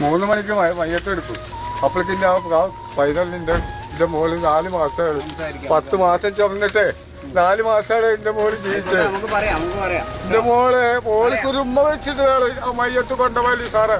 3 മണിക്ക് മയ്യത്തെടുക്കും. അപ്പോഴേക്കിൻ്റെ ആ പൈതലിൻ്റെ മോള് 4 മാസമാണ്. 10 മാസം ചുമന്നിട്ടേ 4 മാസമാണ് എൻ്റെ മോള് ജീവിച്ചത്. എൻ്റെ മോൾക്കൊരു ഉമ്മ വെച്ചിട്ട് ആ മയ്യത്ത് കൊണ്ടുപോയി സാറേ.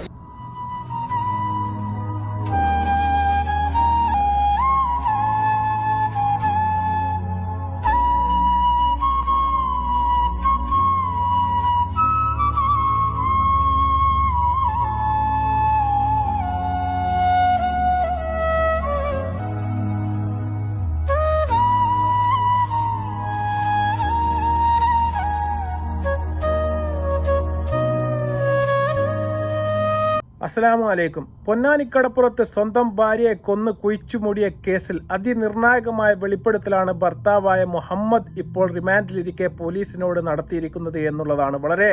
അസ്സലാമു അലൈക്കും. പൊന്നാനിക്കടപ്പുറത്ത് സ്വന്തം ഭാര്യയെ കൊന്ന് കുഴിച്ചുമൂടിയ കേസിൽ അതിനിർണായകമായ വെളിപ്പെടുത്തലാണ് ഭർത്താവായ മുഹമ്മദ് ഇപ്പോൾ റിമാൻഡിലിരിക്കെ പോലീസിനോട് നടത്തിയിരിക്കുന്നത് എന്നുള്ളതാണ്. വളരെ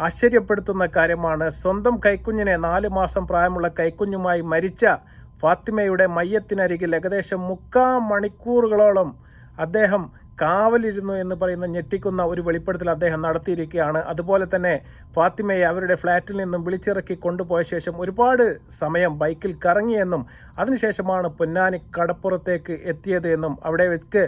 ആശ്ചര്യപ്പെടുത്തുന്ന കാര്യമാണ്. സ്വന്തം കൈക്കുഞ്ഞിനെ 4 മാസം പ്രായമുള്ള കൈക്കുഞ്ഞുമായി മരിച്ച ഫാത്തിമയുടെ മയ്യത്തിനരികിൽ ഏകദേശം 3/4 മണിക്കൂറുകളോളം അദ്ദേഹം കാവലിരുന്നു എന്ന് പറയുന്ന ഞെട്ടിക്കുന്ന ഒരു വെളിപ്പെടുത്തൽ അദ്ദേഹം നടത്തിയിരിക്കുകയാണ്. അതുപോലെ തന്നെ ഫാത്തിമയെ അവരുടെ ഫ്ലാറ്റിൽ നിന്നും വിളിച്ചിറക്കി കൊണ്ടുപോയ ശേഷം ഒരുപാട് സമയം ബൈക്കിൽ കറങ്ങിയെന്നും അതിനുശേഷമാണ് പൊന്നാനി കടപ്പുറത്തേക്ക് എത്തിയത് എന്നും അവിടെ വെച്ച്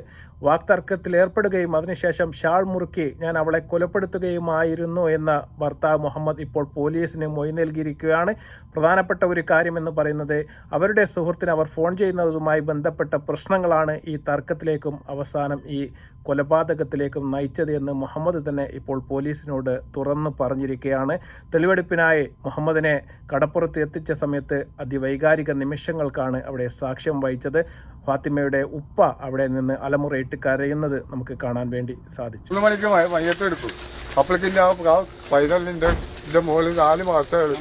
വാക്തർക്കത്തിൽ ഏർപ്പെടുകയും അതിനുശേഷം ഷാൾ മുറുക്കി ഞാൻ അവളെ കൊലപ്പെടുത്തുകയുമായിരുന്നു എന്ന ഭർത്താവ് മുഹമ്മദ് ഇപ്പോൾ പോലീസിന് മൊഴി നൽകിയിരിക്കുകയാണ്. പ്രധാനപ്പെട്ട ഒരു കാര്യമെന്ന് പറയുന്നത് അവരുടെ സുഹൃത്തിന് അവർ ഫോൺ ചെയ്യുന്നതുമായി ബന്ധപ്പെട്ട പ്രശ്നങ്ങളാണ് ഈ തർക്കത്തിലേക്കും അവസാനം ഈ കൊലപാതകത്തിലേക്കും നയിച്ചത് എന്ന് മുഹമ്മദ് തന്നെ ഇപ്പോൾ പോലീസിനോട് തുറന്നു പറഞ്ഞിരിക്കുകയാണ്. തെളിവെടുപ്പിനായി മുഹമ്മദിനെ കടപ്പുറത്ത് എത്തിച്ച സമയത്ത് അതിവൈകാരിക നിമിഷങ്ങൾക്കാണ് അവിടെ സാക്ഷ്യം വഹിച്ചത്. ഫാത്തിമയുടെ ഉപ്പ അവിടെ നിന്ന് അലമുറയിട്ട് കരയുന്നത് നമുക്ക് കാണാൻ വേണ്ടി സാധിച്ചു. 3 മണിക്ക് മയ്യത്തെടുക്കും. അപ്പോഴേക്കിൻ്റെ ആ പൈതലിൻ്റെ മോള് 4 മാസമാണ്.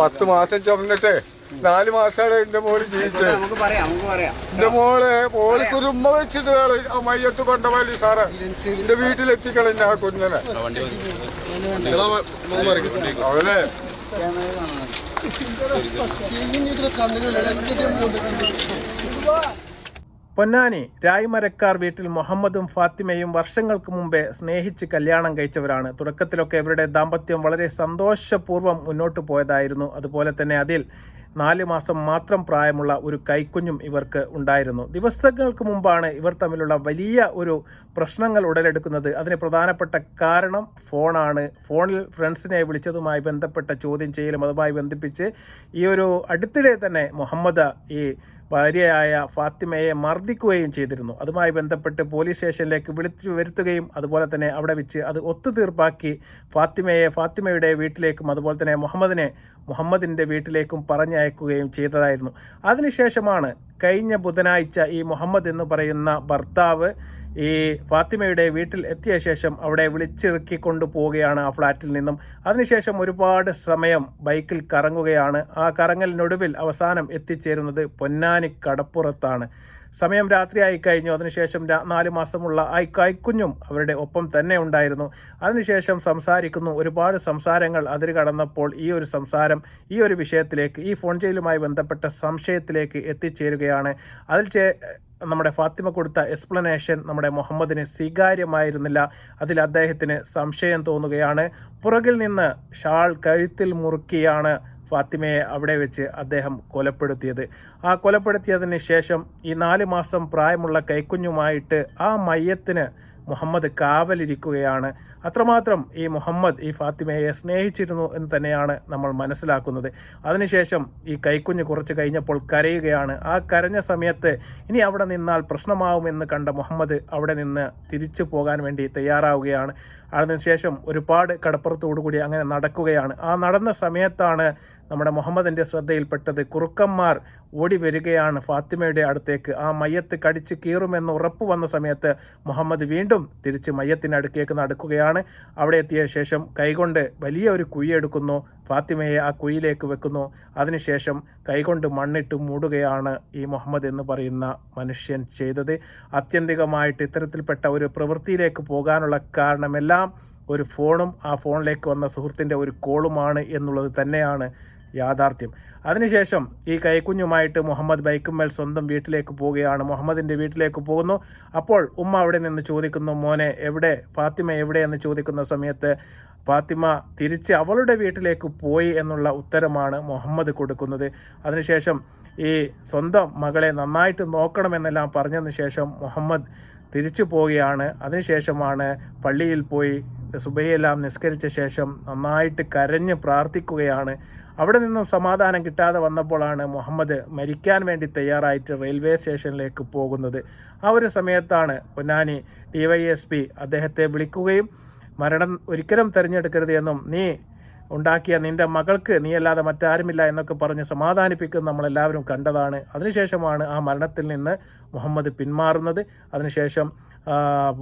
10 മാസം ചുമന്നിട്ടേ 4 മാസമാണ് എൻ്റെ മോള് ജീവിച്ചത്. എൻ്റെ മോൾക്കൊരു ഉമ്മ വെച്ചിട്ട് ആ മയ്യത്ത് കൊണ്ടുപോയി സാറേ. എൻ്റെ വീട്ടിലെത്തിക്കണം ആ കുഞ്ഞിനെ. അവനെ പൊന്നാനി രായ്മരക്കാർ വീട്ടിൽ മുഹമ്മദും ഫാത്തിമയും വർഷങ്ങൾക്ക് മുമ്പേ സ്നേഹിച്ച് കല്യാണം കഴിച്ചവരാണ്. തുടക്കത്തിലൊക്കെ ഇവരുടെ ദാമ്പത്യം വളരെ സന്തോഷപൂർവ്വം മുന്നോട്ട് പോയതായിരുന്നു. അതുപോലെ തന്നെ അതിൽ 4 മാസം മാത്രം പ്രായമുള്ള ഒരു കൈക്കുഞ്ഞും ഇവർക്ക് ഉണ്ടായിരുന്നു. ദിവസങ്ങൾക്ക് മുമ്പാണ് ഇവർ തമ്മിലുള്ള വലിയ ഒരു പ്രശ്നങ്ങൾ ഉടലെടുക്കുന്നത്. അതിന് പ്രധാനപ്പെട്ട കാരണം ഫോണാണ്. ഫോണിൽ ഫ്രണ്ട്സിനെ വിളിച്ചതുമായി ബന്ധപ്പെട്ട ചോദ്യം ചെയ്യലും അതുമായി ബന്ധിപ്പിച്ച് ഈ ഒരു അടുത്തിടെ തന്നെ മുഹമ്മദ് ഈ ഭാര്യയായ ഫാത്തിമയെ മർദ്ദിക്കുകയും ചെയ്തിരുന്നു. അതുമായി ബന്ധപ്പെട്ട് പോലീസ് സ്റ്റേഷനിലേക്ക് വിളിച്ചു വരുത്തുകയും അതുപോലെ തന്നെ അവിടെ വെച്ച് അത് ഒത്തുതീർപ്പാക്കി ഫാത്തിമയുടെ വീട്ടിലേക്കും അതുപോലെ തന്നെ മുഹമ്മദിൻ്റെ വീട്ടിലേക്കും പറഞ്ഞയക്കുകയും ചെയ്തതായിരുന്നു. അതിനുശേഷമാണ് കഴിഞ്ഞ ബുധനാഴ്ച ഈ മുഹമ്മദ് എന്ന് പറയുന്ന ഭർത്താവ് ഈ ഫാത്തിമയുടെ വീട്ടിൽ എത്തിയ ശേഷം അവിടെ വിളിച്ചിറക്കി കൊണ്ടുപോവുകയാണ് ആ ഫ്ലാറ്റിൽ നിന്നും. അതിനുശേഷം ഒരുപാട് സമയം ബൈക്കിൽ കറങ്ങുകയാണ്. ആ കറങ്ങലിനൊടുവിൽ അവസാനം എത്തിച്ചേരുന്നത് പൊന്നാനി കടപ്പുറത്താണ്. സമയം രാത്രിയായി കഴിഞ്ഞു. അതിനുശേഷം 4 മാസമുള്ള ആ കൈക്കുഞ്ഞും അവരുടെ ഒപ്പം തന്നെ ഉണ്ടായിരുന്നു. അതിനുശേഷം സംസാരിക്കുന്നു. ഒരുപാട് സംസാരങ്ങൾ അതിര് കടന്നപ്പോൾ ഈ ഒരു സംസാരം ഈ ഒരു വിഷയത്തിലേക്ക് ഈ ഫോൺ ചെയ്യലുമായി ബന്ധപ്പെട്ട സംശയത്തിലേക്ക് എത്തിച്ചേരുകയാണ്. നമ്മുടെ ഫാത്തിമ കൊടുത്ത എക്സ്പ്ലനേഷൻ നമ്മുടെ മുഹമ്മദിന് സ്വീകാര്യമായിരുന്നില്ല. അതിൽ അദ്ദേഹത്തിന് സംശയം തോന്നുകയാണ്. പുറകിൽ നിന്ന് ഷാൾ കഴുത്തിൽ മുറുക്കിയാണ് ഫാത്തിമയെ അവിടെ വെച്ച് അദ്ദേഹം കൊലപ്പെടുത്തിയത്. ആ കൊലപ്പെടുത്തിയതിന് ശേഷം ഈ 4 മാസം പ്രായമുള്ള കൈക്കുഞ്ഞുമായിട്ട് ആ മയ്യത്തിന് മുഹമ്മദ് കാവലിരിക്കുകയാണ്. അത്രമാത്രം ഈ മുഹമ്മദ് ഈ ഫാത്തിമയെ സ്നേഹിച്ചിരുന്നു എന്ന് തന്നെയാണ് നമ്മൾ മനസ്സിലാക്കുന്നത്. അതിനുശേഷം ഈ കൈക്കുഞ്ഞ് കുറച്ച് കഴിഞ്ഞപ്പോൾ കരയുകയാണ്. ആ കരഞ്ഞ സമയത്ത് ഇനി അവിടെ നിന്നാൽ പ്രശ്നമാവുമെന്ന് കണ്ട മുഹമ്മദ് അവിടെ നിന്ന് തിരിച്ചു പോകാൻ വേണ്ടി തയ്യാറാവുകയാണ്. അതിനുശേഷം ഒരുപാട് കടപ്പുറത്തോടുകൂടി അങ്ങനെ നടക്കുകയാണ്. ആ നടന്ന സമയത്താണ് നമ്മുടെ മുഹമ്മദിൻ്റെ ശ്രദ്ധയിൽപ്പെട്ടത്. കുറുക്കന്മാർ ഓടി വരികയാണ് ഫാത്തിമയുടെ അടുത്തേക്ക്. ആ മയ്യത്ത് കടിച്ച് കീറുമെന്ന് ഉറപ്പ് വന്ന സമയത്ത് മുഹമ്മദ് വീണ്ടും തിരിച്ച് മയ്യത്തിൻ്റെ അടുക്കേക്ക് നടക്കുകയാണ്. അവിടെ എത്തിയ ശേഷം കൈകൊണ്ട് വലിയ ഒരു കുഴിയെടുക്കുന്നു. ഫാത്തിമയെ ആ കുഴിയിലേക്ക് വെക്കുന്നു. അതിനുശേഷം കൈകൊണ്ട് മണ്ണിട്ട് മൂടുകയാണ് ഈ മുഹമ്മദ് എന്ന് പറയുന്ന മനുഷ്യൻ ചെയ്തത്. ആത്യന്തികമായിട്ട് ഇത്തരത്തിൽപ്പെട്ട ഒരു പ്രവൃത്തിയിലേക്ക് പോകാനുള്ള കാരണമെല്ലാം ഒരു ഫോണും ആ ഫോണിലേക്ക് വന്ന സുഹൃത്തിൻ്റെ ഒരു കോളുമാണ് എന്നുള്ളത് തന്നെയാണ് യാഥാർത്ഥ്യം. അതിനുശേഷം ഈ കൈക്കുഞ്ഞുമായിട്ട് മുഹമ്മദ് ബൈക്കുമേൽ സ്വന്തം വീട്ടിലേക്ക് പോവുകയാണ്. മുഹമ്മദിൻ്റെ വീട്ടിലേക്ക് പോകുന്നു. അപ്പോൾ ഉമ്മ അവിടെ നിന്ന് ചോദിക്കുന്നു, മോനെ എവിടെ, ഫാത്തിമ എവിടെ എന്ന് ചോദിക്കുന്ന സമയത്ത് ഫാത്തിമ തിരിച്ച് അവളുടെ വീട്ടിലേക്ക് പോയി എന്നുള്ള ഉത്തരമാണ് മുഹമ്മദ് കൊടുക്കുന്നത്. അതിനുശേഷം ഈ സ്വന്തം മകളെ നന്നായിട്ട് നോക്കണമെന്നെല്ലാം പറഞ്ഞതിന് ശേഷം മുഹമ്മദ് തിരിച്ചു പോവുകയാണ്. അതിനുശേഷമാണ് പള്ളിയിൽ പോയി സുബഹിയെല്ലാം നിസ്കരിച്ച ശേഷം നന്നായിട്ട് കരഞ്ഞ് പ്രാർത്ഥിക്കുകയാണ്. അവിടെ നിന്നും സമാധാനം കിട്ടാതെ വന്നപ്പോഴാണ് മുഹമ്മദ് മരിക്കാൻ വേണ്ടി തയ്യാറായിട്ട് റെയിൽവേ സ്റ്റേഷനിലേക്ക് പോകുന്നത്. ആ ഒരു സമയത്താണ് പൊന്നാനി DYSP അദ്ദേഹത്തെ വിളിക്കുകയും മരണം ഒരിക്കലും തിരഞ്ഞെടുക്കരുത് എന്നും നീ ഉണ്ടാക്കിയ നിൻ്റെ മകൾക്ക് നീയല്ലാതെ മറ്റാരുമില്ല എന്നൊക്കെ പറഞ്ഞ് സമാധാനിപ്പിക്കുന്ന നമ്മളെല്ലാവരും കണ്ടതാണ്. അതിനുശേഷമാണ് ആ മരണത്തിൽ നിന്ന് മുഹമ്മദ് പിന്മാറുന്നത്. അതിനുശേഷം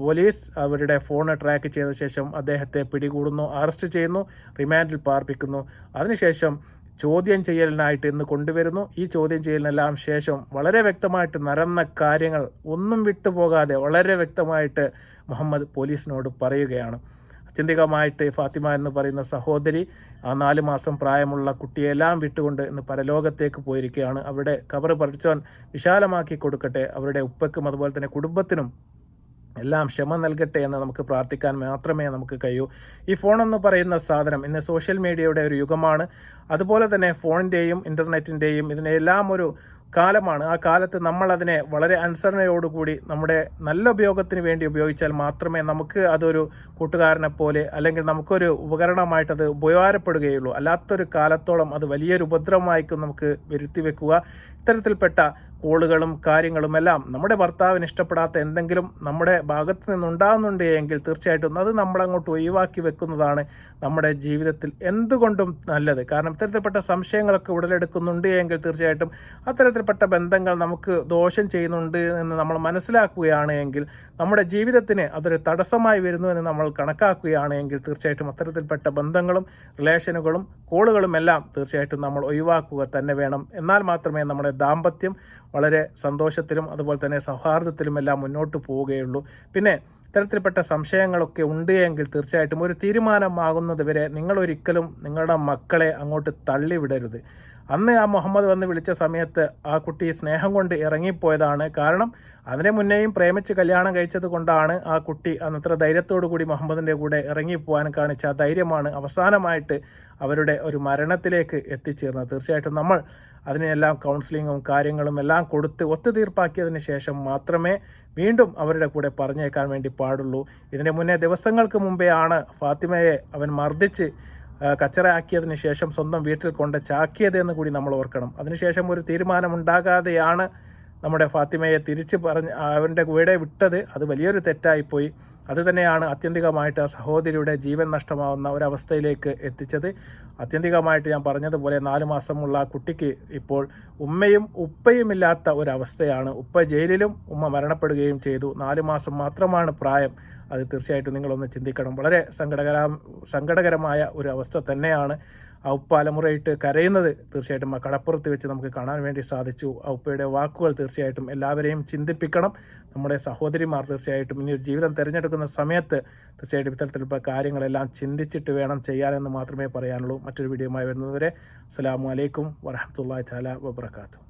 പോലീസ് അവരുടെ ഫോൺ ട്രാക്ക് ചെയ്ത ശേഷം അദ്ദേഹത്തെ പിടികൂടുന്നു, അറസ്റ്റ് ചെയ്യുന്നു, റിമാൻഡിൽ പാർപ്പിക്കുന്നു. അതിനുശേഷം ചോദ്യം ചെയ്യലിനായിട്ട് ഇന്ന് കൊണ്ടുവരുന്നു. ഈ ചോദ്യം ചെയ്യലിനെല്ലാം ശേഷം വളരെ വ്യക്തമായിട്ട് നടന്ന കാര്യങ്ങൾ ഒന്നും വിട്ടുപോകാതെ വളരെ വ്യക്തമായിട്ട് മുഹമ്മദ് പോലീസിനോട് പറയുകയാണ്. ആത്യന്തികമായിട്ട് ഫാത്തിമ എന്ന് പറയുന്ന സഹോദരി ആ 4 മാസം പ്രായമുള്ള കുട്ടിയെല്ലാം വിട്ടുകൊണ്ട് ഇന്ന് പരലോകത്തേക്ക് പോയിരിക്കുകയാണ്. അവിടെ ഖബർ പഠിച്ചവൻ വിശാലമാക്കി കൊടുക്കട്ടെ, അവരുടെ ഉപ്പയ്ക്കും അതുപോലെ തന്നെ കുടുംബത്തിനും എല്ലാം ക്ഷമ നൽകട്ടെ എന്ന് നമുക്ക് പ്രാർത്ഥിക്കാൻ മാത്രമേ നമുക്ക് കഴിയൂ. ഈ ഫോൺ എന്ന് പറയുന്ന സാധനം ഇന്ന് സോഷ്യൽ മീഡിയയുടെ ഒരു യുഗമാണ്. അതുപോലെ തന്നെ ഫോണിൻ്റെയും ഇൻ്റർനെറ്റിൻ്റെയും ഇതിനെല്ലാം ഒരു കാലമാണ്. ആ കാലത്ത് നമ്മളതിനെ വളരെ അനുസരണയോടുകൂടി നമ്മുടെ നല്ല ഉപയോഗത്തിന് വേണ്ടി ഉപയോഗിച്ചാൽ മാത്രമേ നമുക്ക് അതൊരു കൂട്ടുകാരനെ പോലെ അല്ലെങ്കിൽ നമുക്കൊരു ഉപകരണമായിട്ടത് ഉപകാരപ്പെടുകയുള്ളൂ. അല്ലാത്തൊരു കാലത്തോളം അത് വലിയൊരു ഉപദ്രവമായിരിക്കും നമുക്ക് വരുത്തി വെക്കുക. ഇത്തരത്തിൽപ്പെട്ട കോളുകളും കാര്യങ്ങളുമെല്ലാം നമ്മുടെ ഭർത്താവിന് ഇഷ്ടപ്പെടാത്ത എന്തെങ്കിലും നമ്മുടെ ഭാഗത്ത് നിന്നുണ്ടാകുന്നുണ്ട് എങ്കിൽ തീർച്ചയായിട്ടും അത് നമ്മളങ്ങോട്ട് ഒഴിവാക്കി വെക്കുന്നതാണ് നമ്മുടെ ജീവിതത്തിൽ എന്തുകൊണ്ടും നല്ലത്. കാരണം ഇത്തരത്തിൽപ്പെട്ട സംശയങ്ങളൊക്കെ ഉടലെടുക്കുന്നുണ്ട് എങ്കിൽ തീർച്ചയായിട്ടും അത്തരത്തിൽപ്പെട്ട ബന്ധങ്ങൾ നമുക്ക് ദോഷം ചെയ്യുന്നുണ്ട് എന്ന് നമ്മൾ മനസ്സിലാക്കുകയാണ് എങ്കിൽ, നമ്മുടെ ജീവിതത്തിന് അതൊരു തടസ്സമായി വരുന്നു എന്ന് നമ്മൾ കണക്കാക്കുകയാണ് എങ്കിൽ തീർച്ചയായിട്ടും അത്തരത്തിൽപ്പെട്ട ബന്ധങ്ങളും റിലേഷനുകളും കോളുകളും എല്ലാം തീർച്ചയായിട്ടും നമ്മൾ ഒഴിവാക്കുക തന്നെ വേണം. എന്നാൽ മാത്രമേ നമ്മുടെ ദാമ്പത്യം വളരെ സന്തോഷത്തിലും അതുപോലെ തന്നെ സൗഹാർദ്ദത്തിലുമെല്ലാം മുന്നോട്ട് പോവുകയുള്ളൂ. പിന്നെ ഇത്തരത്തിൽപ്പെട്ട സംശയങ്ങളൊക്കെ ഉണ്ട് എങ്കിൽ തീർച്ചയായിട്ടും ഒരു തീരുമാനമാകുന്നത് വരെ നിങ്ങളൊരിക്കലും നിങ്ങളുടെ മക്കളെ അങ്ങോട്ട് തള്ളിവിടരുത്. അന്ന് ആ മുഹമ്മദ് വന്ന് വിളിച്ച സമയത്ത് ആ കുട്ടി സ്നേഹം കൊണ്ട് ഇറങ്ങിപ്പോയതാണ്. കാരണം അതിനെ മുന്നേയും പ്രേമിച്ച് കല്യാണം കഴിച്ചത് കൊണ്ടാണ് ആ കുട്ടി അന്നത്ര ധൈര്യത്തോടു കൂടി മുഹമ്മദിൻ്റെ കൂടെ ഇറങ്ങിപ്പോകാൻ കാണിച്ച ആ ധൈര്യമാണ് അവസാനമായിട്ട് അവരുടെ ഒരു മരണത്തിലേക്ക് എത്തിച്ചേർന്നത്. തീർച്ചയായിട്ടും നമ്മൾ അതിനെല്ലാം കൗൺസിലിങ്ങും കാര്യങ്ങളും എല്ലാം കൊടുത്ത് ഒത്തുതീർപ്പാക്കിയതിന് ശേഷം മാത്രമേ വീണ്ടും അവരുടെ കൂടെ പറഞ്ഞേക്കാൻ വേണ്ടി പാടുള്ളൂ. ഇതിന് മുന്നേ ദിവസങ്ങൾക്ക് മുമ്പേ ആണ് ഫാത്തിമയെ അവൻ മർദ്ദിച്ച് കച്ചറയാക്കിയതിന് ശേഷം സ്വന്തം വീട്ടിൽ കൊണ്ട് ചാക്കിയതെന്ന് കൂടി നമ്മൾ ഓർക്കണം. അതിനുശേഷം ഒരു തീരുമാനമുണ്ടാകാതെയാണ് നമ്മുടെ ഫാത്തിമയെ തിരിച്ച് പറഞ്ഞ് അവൻ്റെ കൂടെ വിട്ടത്. അത് വലിയൊരു തെറ്റായിപ്പോയി. അത് തന്നെയാണ് ആത്യന്തികമായിട്ട് ആ സഹോദരിയുടെ ജീവൻ നഷ്ടമാവുന്ന ഒരവസ്ഥയിലേക്ക് എത്തിച്ചത്. ആത്യന്തികമായിട്ട് ഞാൻ പറഞ്ഞതുപോലെ 4 മാസമുള്ള ആ കുട്ടിക്ക് ഇപ്പോൾ ഉമ്മയും ഉപ്പയുമില്ലാത്ത ഒരവസ്ഥയാണ്. ഉപ്പ ജയിലിലും ഉമ്മ മരണപ്പെടുകയും ചെയ്തു. 4 മാസം മാത്രമാണ് പ്രായം. അത് തീർച്ചയായിട്ടും നിങ്ങളൊന്ന് ചിന്തിക്കണം. വളരെ സങ്കടകരമായ ഒരു അവസ്ഥ തന്നെയാണ്. ആ ഉപ്പ അലമുറയിട്ട് കരയുന്നത് തീർച്ചയായിട്ടും ആ കടപ്പുറത്ത് വെച്ച് നമുക്ക് കാണാൻ വേണ്ടി സാധിച്ചു. ആ ഉപ്പയുടെ വാക്കുകൾ തീർച്ചയായിട്ടും എല്ലാവരെയും ചിന്തിപ്പിക്കണം. നമ്മുടെ സഹോദരിമാർ തീർച്ചയായിട്ടും ഇനി ഒരു ജീവിതം തിരഞ്ഞെടുക്കുന്ന സമയത്ത് തീർച്ചയായിട്ടും ഇത്തരത്തിലുള്ള കാര്യങ്ങളെല്ലാം ചിന്തിച്ചിട്ട് വേണം ചെയ്യാനെന്ന് മാത്രമേ പറയാനുള്ളൂ. മറ്റൊരു വീഡിയോയുമായി വരുന്നതുവരെ അസ്സലാമു അലൈക്കും വറഹ്മത്തുള്ളാഹി തആല വബറകാതുഹു.